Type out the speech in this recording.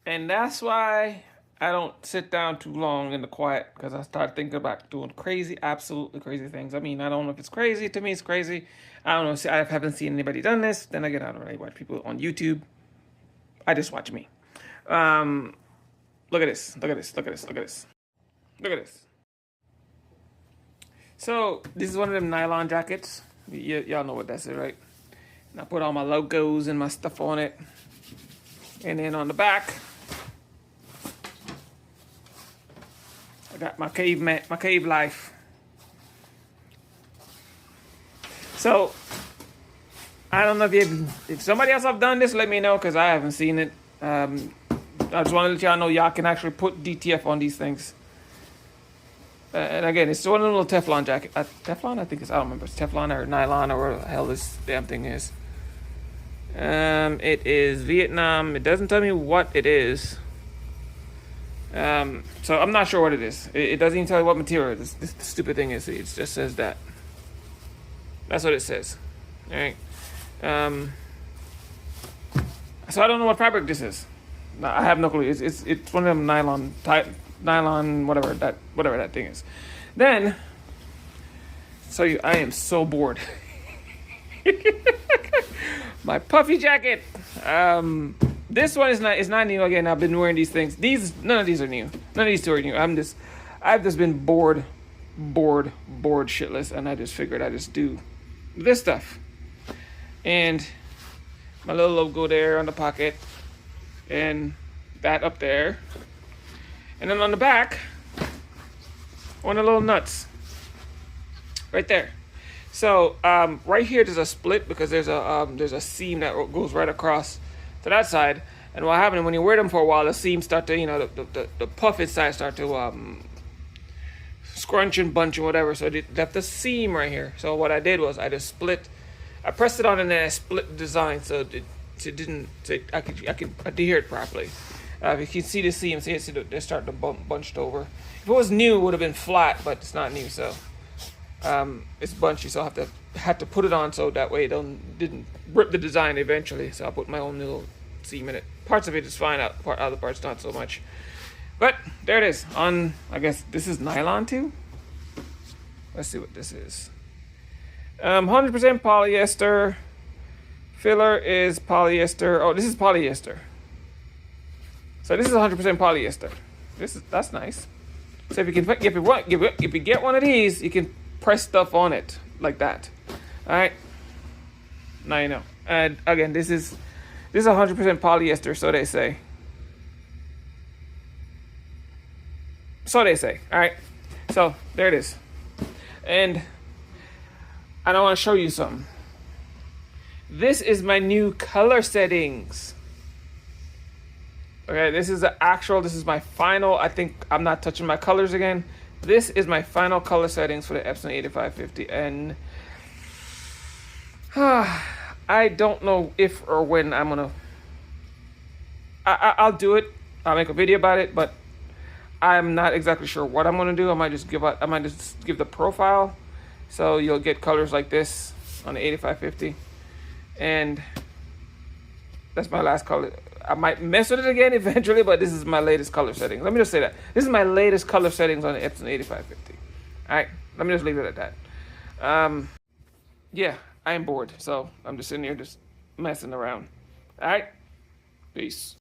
And that's why I don't sit down too long in the quiet, because I start thinking about doing crazy, absolutely crazy things. I mean, I don't know if it's crazy. To me, it's crazy. I don't know. See, I haven't seen anybody done this. Then again, I don't really watch people on YouTube. I just watch me. Um, Look at this. Look at this. Look at this. Look at this. Look at this. So this is one of them nylon jackets. Y'all know what that's, right? And I put all my logos and my stuff on it. And then on the back, I got my cave life. So I don't know if somebody else have done this, let me know, because I haven't seen it. I just want to let y'all know y'all can actually put DTF on these things. And again, it's one of the little Teflon jacket. Teflon, I think it's, I don't remember, it's Teflon or nylon or whatever the hell this damn thing is. It is Vietnam. It doesn't tell me what it is. So I'm not sure what it is. It doesn't even tell you what material this stupid thing is. It just says that. That's what it says. All right. So I don't know what fabric this is. I have no clue. It's one of them nylon whatever that thing is. Then, I am so bored. My puffy jacket. This one is not new. Again, I've been wearing these things. None of these are new. None of these two are new. I've just been bored shitless, and I just figured I'd just do this stuff. And my little logo there on the pocket, and that up there, and then on the back, one of the little nuts right there. So right here there's a split because there's a seam that goes right across to that side. And what happens when you wear them for a while, the seams start to, the puff inside start to scrunch and bunch and whatever. So they left the seam right here. So what I did was I pressed it on and then I split the design so I could adhere it properly. If you can see the seam, they're starting to bunched over. If it was new, it would have been flat, but it's not new, so it's bunchy. So I had to put it on so that way it didn't rip the design eventually. So I put my own little seam in it. Parts of it is fine, other parts not so much. But there it is. I guess this is nylon too. Let's see what this is. 100% polyester. Filler is polyester. Oh, this is polyester. So this is 100% polyester. That's nice. So if you get one of these, you can press stuff on it like that. All right. Now you know. And again, this is 100% polyester, so they say. So they say. All right. So there it is. And I want to show you something. This is my new color settings. Okay, this is my final. I think I'm not touching my colors again. This is my final color settings for the Epson 8550. And I don't know if or when I'm going to. I'll do it. I'll make a video about it, but I'm not exactly sure what I'm going to do. I might just give the profile. So you'll get colors like this on the 8550. And that's my last color. I might mess with it again eventually, but this is my latest color settings. Let me just say that. This is my latest color settings on the Epson 8550. All right, let me just leave it at that. Yeah, I am bored, so I'm just sitting here just messing around. All right, peace.